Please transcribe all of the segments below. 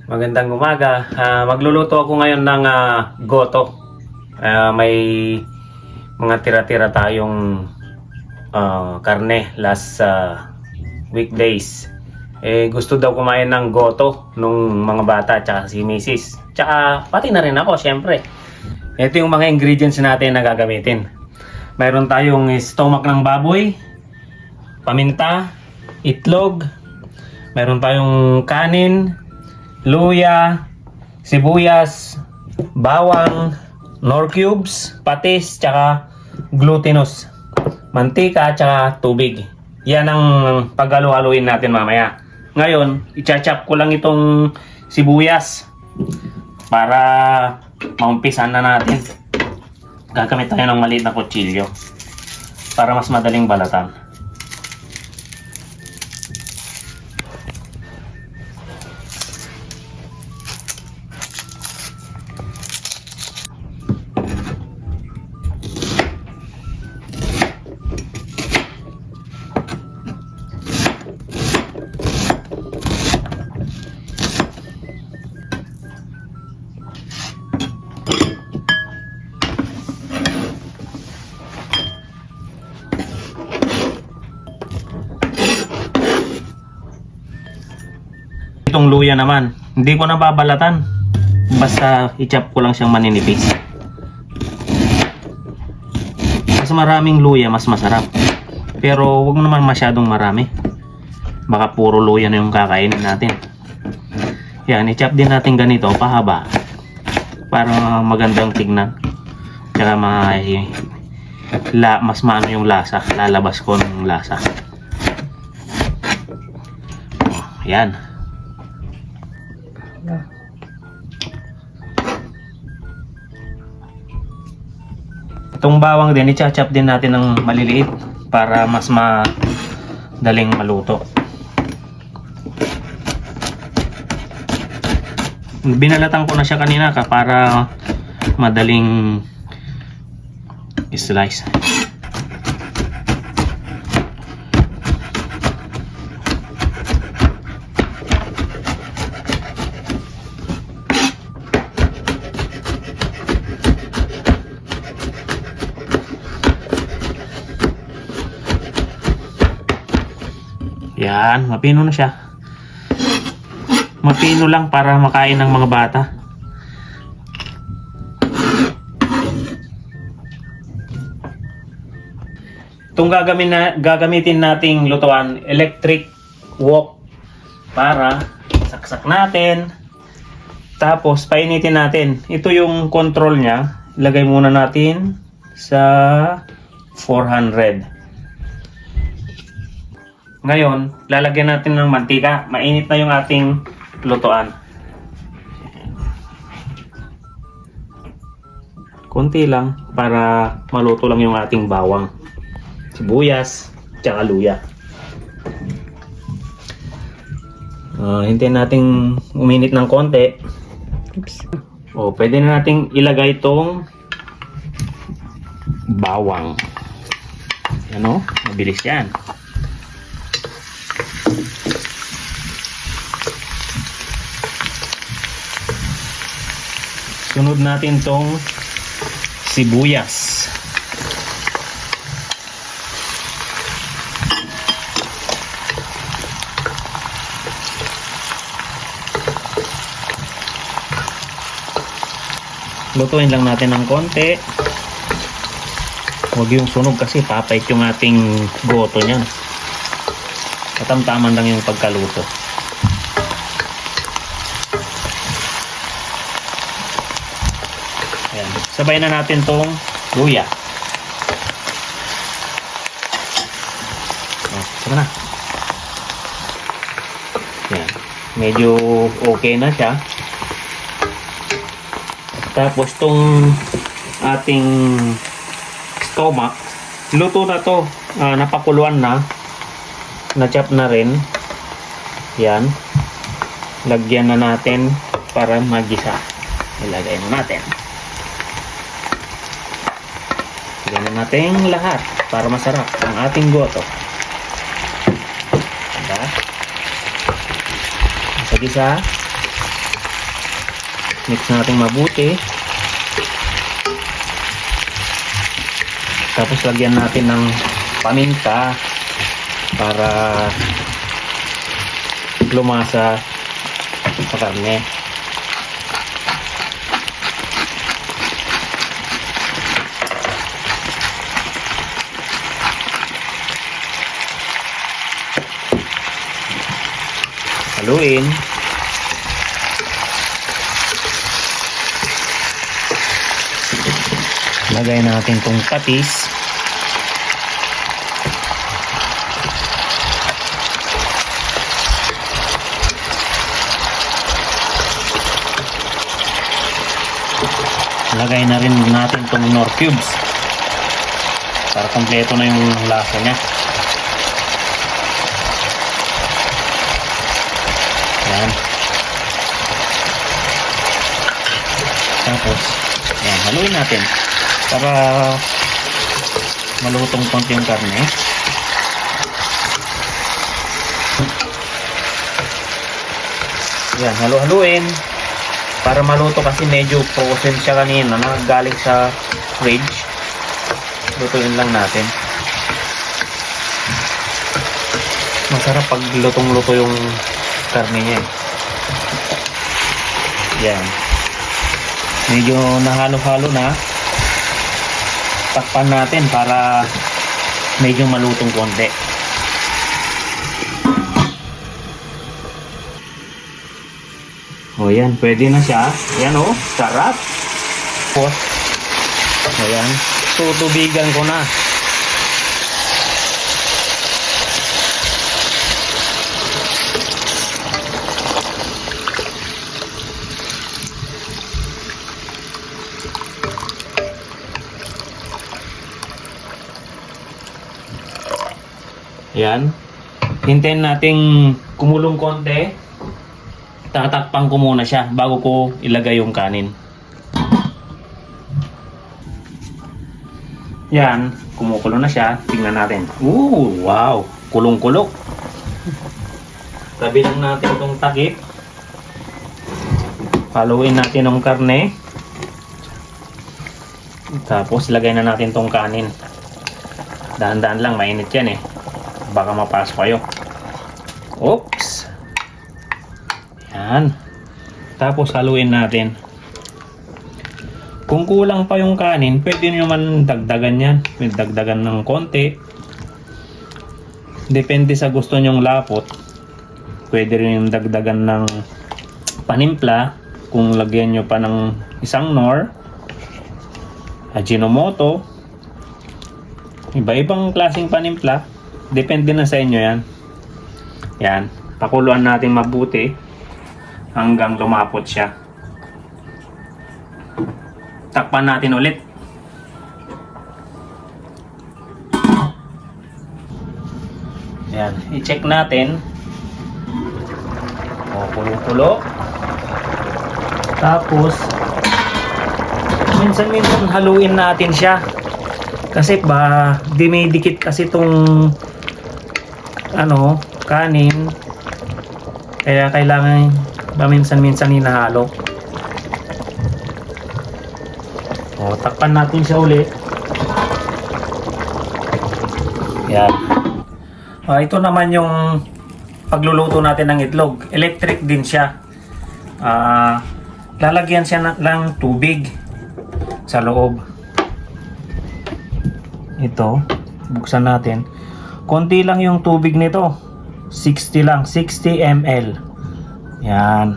Magandang umaga. Magluluto ako ngayon ng goto. May mga tira-tira tayong karne last weekdays. Gusto daw kumain ng goto nung mga bata tsaka si Mrs. Tsaka pati na rin ako, syempre. Ito yung mga ingredients natin na gagamitin. Mayroon tayong stomach ng baboy, paminta, itlog, mayroon tayong kanin, luya, sibuyas, bawang, nor cubes, patis, tsaka glutinous, mantika, tsaka tubig. Yan ang paghalo-haluin natin mamaya. Ngayon, i-chop ko lang itong sibuyas para maumpisan na natin. Gagamit tayo ng maliit na kutsilyo para mas madaling balatan. Itong luya naman, hindi ko na babalatan. Basta i-chop ko lang siyang maninipis. Mas maraming luya, mas masarap. Pero wag naman masyadong marami. Baka puro luya na yung kakainin natin. Yan, i-chop din natin ganito, pahaba. Para magandang tignan. Tsaka mas maano yung lasa. Lalabas ko ng lasa. Yan. Itong bawang din, i-chop din natin ng maliliit para mas madaling maluto. Binalatan ko na siya kanina para madaling slice. Yan, mapino na siya. Mapino lang para makain ng mga bata. Itong gagamitin nating lutuan, electric wok, para saksak natin. Tapos painitin natin. Ito yung control niya. Ilagay muna natin sa 400. Ngayon, lalagyan natin ng mantika. Mainit na yung ating lutuan. Konti lang para maluto lang yung ating bawang, sibuyas, tsaka luya. Hintayin natin uminit ng konti. Pwede na nating ilagay itong bawang. Ano? Mabilis yan. Sunod natin tong sibuyas. Lutuin lang natin ng konti. Huwag yung sunog kasi papait yung ating goto niyan. Katamtaman lang yung pagkaluto. Ayan. Sabay na natin tong luya. Tama na. Ayan. Medyo okay na siya. Tapos tong ating stomach, luto na to. Napakuluan na. Na-chop na rin. Yan. Lagyan na natin para magisa. Ilagay na natin. Lagyan na natin lahat para masarap ang ating goto. Diba? Isa-gisa. Mix natin mabuti. Tapos lagyan natin ng paminta para lumasa sa karne. Haluin. Lagay natin tong patis. Lagay na rin natin tong Knorr cubes para kompleto na yung lasa niya. Yan. Tapos, yan, haluin natin para malutong konti yung karne. Yan, halu-haluin para maluto kasi medyo frozen siya kanina na galing sa fridge. Lutuin lang natin. Masarap pag lutong-luto yung karne niya. Yan. Medyo nahalo-halo na. Takpan natin para medyo malutong konti. O yan, pwede na siya. Yan o, sarap. O yan, tutubigan ko na. Yan. Hintayin nating kumulong konti. Tatakpan ko muna siya bago ko ilagay yung kanin. Yan. Kumukulo na siya. Tingnan natin. Ooh, wow. Kulong-kulok. Tabi lang natin itong takip. Haluin natin ang karne. Tapos lagay na natin itong kanin. Dahan-dahan lang. Mainit yan eh. Baka mapasok kayo. Oops. Yan. Tapos haluin natin. Kung kulang pa yung kanin, pwede nyo man dagdagan yan. May dagdagan ng konti. Depende sa gusto nyong lapot. Pwede rin yung dagdagan ng panimpla. Kung lagyan nyo pa ng isang Knorr, Ajinomoto, iba-ibang klaseng panimpla. Depende na sa inyo yan. Yan. Pakuluan natin mabuti hanggang lumapot siya. Takpan natin ulit. Yan. I-check natin. O, kulo-kulo. Tapos, minsan-minsan haluin natin siya. Kasi ba, dumidikit kasi itong kanin. Kaya kailangan minsan-minsan hinahalo. O, takpan natin siya ulit. Yan. Ito naman yung pagluluto natin ng itlog. Electric din siya. Lalagyan siya ng tubig sa loob. Ito, buksan natin. Konti lang yung tubig nito. 60 lang, 60 ml. Yan.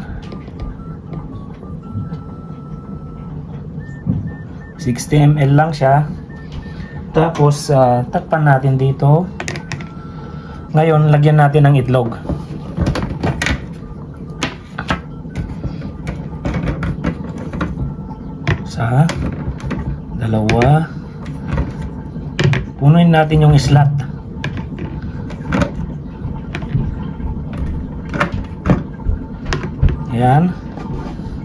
60 ml lang siya. Tapos, takpan natin dito. Ngayon, lagyan natin ng itlog. Isa, dalawa. Punuin natin yung slot. Ayan.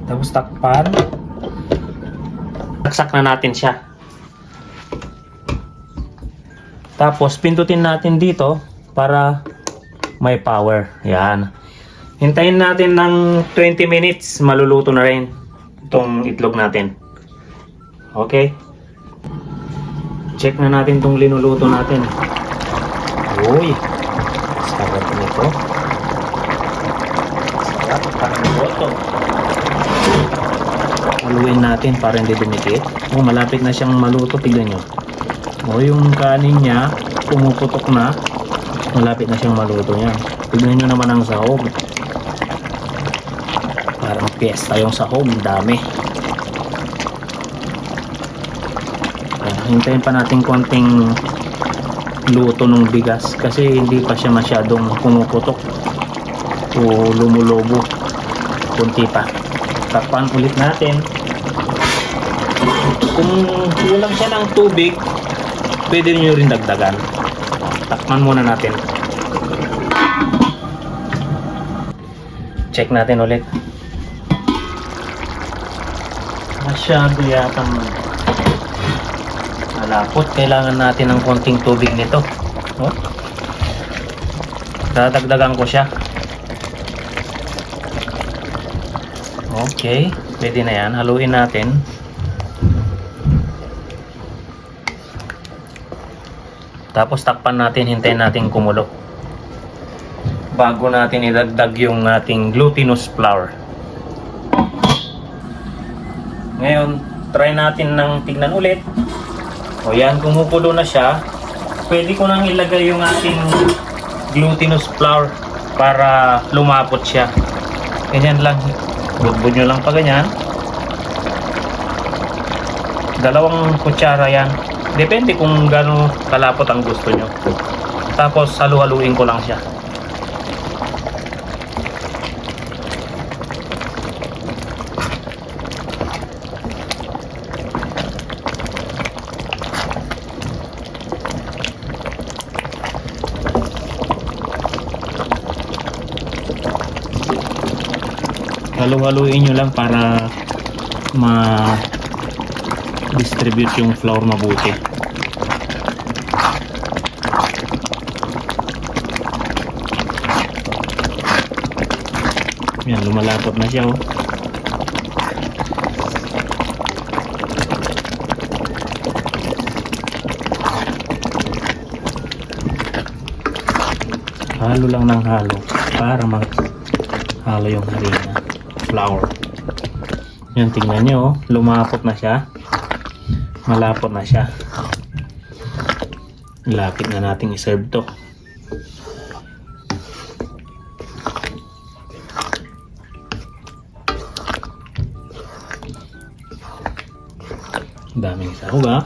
Tapos takpan. Saksak na natin siya. Tapos pindutin natin dito para may power. Ayan. Hintayin natin ng 20 minutes. Maluluto na rin. itong itlog natin. Okay. Check na natin itong linuluto natin. Uy, sarap nito. Sarap, parang goto. Haluin natin para hindi dumikit. Oh, malapit na siyang maluto, tignan nyo. Oh, yung kanin niya pumuputok na. Malapit na siyang maluto niya. Tignan nyo naman ang sahog. Parang piyesta yung sahog, dami. Hintayin pa natin konting luto ng bigas kasi hindi pa siya masyadong pumuputok o lumulobo. Kunti pa. Takpan ulit natin. Kung kulang siya ng tubig, pwede nyo rin dagdagan. Takpan muna natin. Check natin ulit. Masyado yatang malapot. Kailangan natin ng konting tubig nito. Oh. Dadagdagan ko siya. Okay, pwede na yan. Haluin natin. Tapos takpan natin, hintayin natin kumulo. Bago natin idagdag yung ating glutinous flour. Ngayon, try natin ng tignan ulit. O yan, kumukulo na siya. Pwede ko nang ilagay yung ating glutinous flour para lumapot siya. Ganyan lang. Budbud nyo lang pa ganyan. 2 kutsara yan. Depende kung gaano kalapot ang gusto nyo. Tapos halu-haluin ko lang siya. Halu-haluin nyo lang para ma-distribute yung flour mabuti. Yan, lumalapot na siya, oh. Halo lang ng halo para halo yung harina, flour. Yan, tingnan nyo, oh. Lumapot na siya. Malapot na siya. Lapit na nating iserve to. Daming sahog, ah.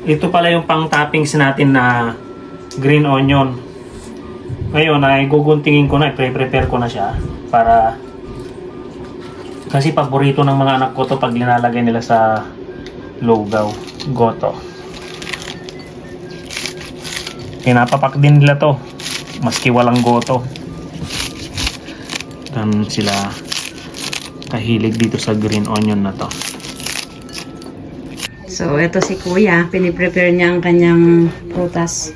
Ito pala yung pang toppings natin na green onion. Ngayon ay guguntingin ko na, i-prepare ko na siya para kasi paborito ng mga anak ko to pag linalagay nila sa lugaw, goto. Pinapapak din nila to maski walang goto. Sila kahilig dito sa green onion na to. So, ito si Kuya. Piniprepare niya ang kanyang prutas.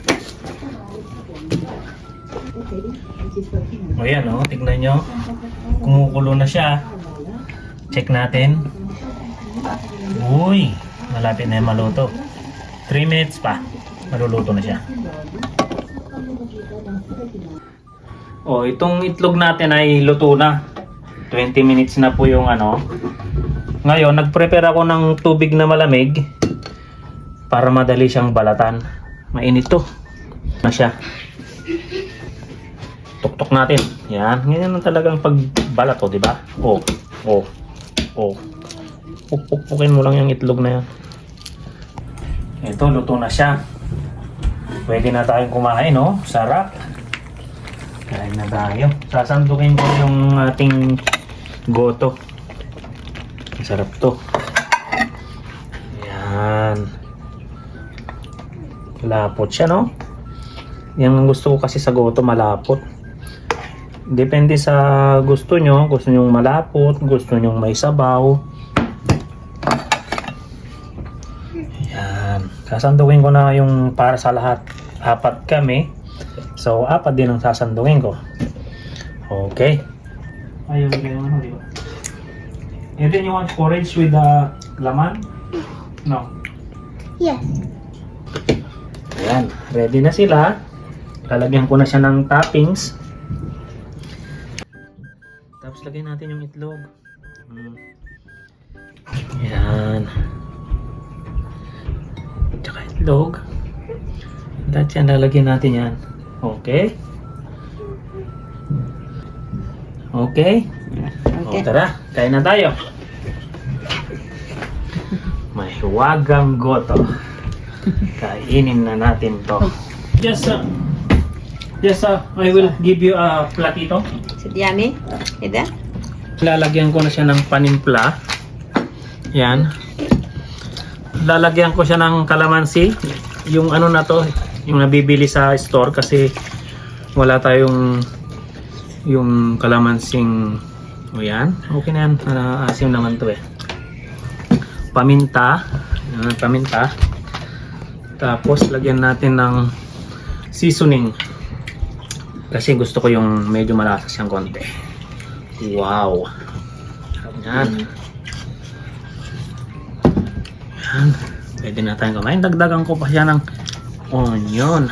O yan, o. Tignan nyo. Kumukulo na siya. Check natin. Uy! Malapit na yung maluto. 3 minutes pa. Maluluto na siya. O, itong itlog natin ay luto na. 20 minutes na po yung ano. Ngayon, nag-prepare ako ng tubig na malamig para madali siyang balatan. Mainit to. Na siya. Tuktok natin. Yan. Ganyan ang talagang pagbalat to, di ba? Oh. Oh. Oh. Pukpukin mo lang yung itlog na yan. Ito, luto na siya. Pwede na tayong kumain, no? Sarap. Kain na tayo. Sasandukin ko yung ating goto. Sarap to. Yan. Malapot siya, no? Yan ang gusto ko kasi sa goto, malapot. Depende sa gusto nyo. Gusto nyo malapot, gusto nyo may sabaw. Yan. Sasandukin ko na yung para sa lahat. 4 kami. So, 4 din ang sasandukin ko. Okay. Ayaw nila yung ano, di ba? And then you want porridge with laman? No. Yes. Ayan, ready na sila. Lalagyan ko na siya ng toppings. Tapos lagyan natin yung itlog. Ayan. Tsaka itlog. Lahat yan, lalagyan natin yan. Okay. Okay. O, tara, kain na tayo. May hiwagang goto. Kainin na natin to. Yes, I will give you a platito. Si Diami? Ida? Lalagyan ko na siya ng panimpla. Yan. Lalagyan ko siya ng kalamansi. Yung ano na to, yung nabibili sa store kasi wala tayong yung kalamansing. O yan. Okay na yan. Asim naman to eh. Paminta. Yan, paminta. Tapos lagyan natin ng seasoning. Kasi gusto ko yung medyo malasa siyang konti. Wow. Yan. Yan. Pwede na tayong kumain. Dagdagan ko pa siya ng onion.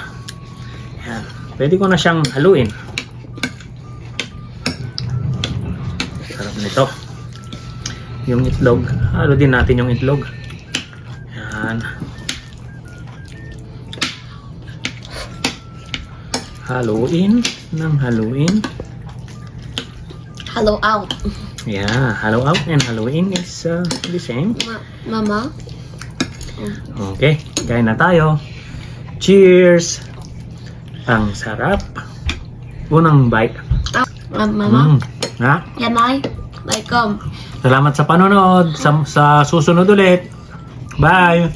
Yan. Pwede ko na siyang haluin. Sarap nito. Yung itlog. Halo din natin yung itlog. Yan. Haluin ng haluin. Hello out. Yeah, halo out and haluin is the same. Mama? Okay, kain na tayo. Cheers! Ang sarap. Unang bite. Mama? Ha? Yan ay? Like, Salamat sa panonood. Sa susunod ulit. Bye!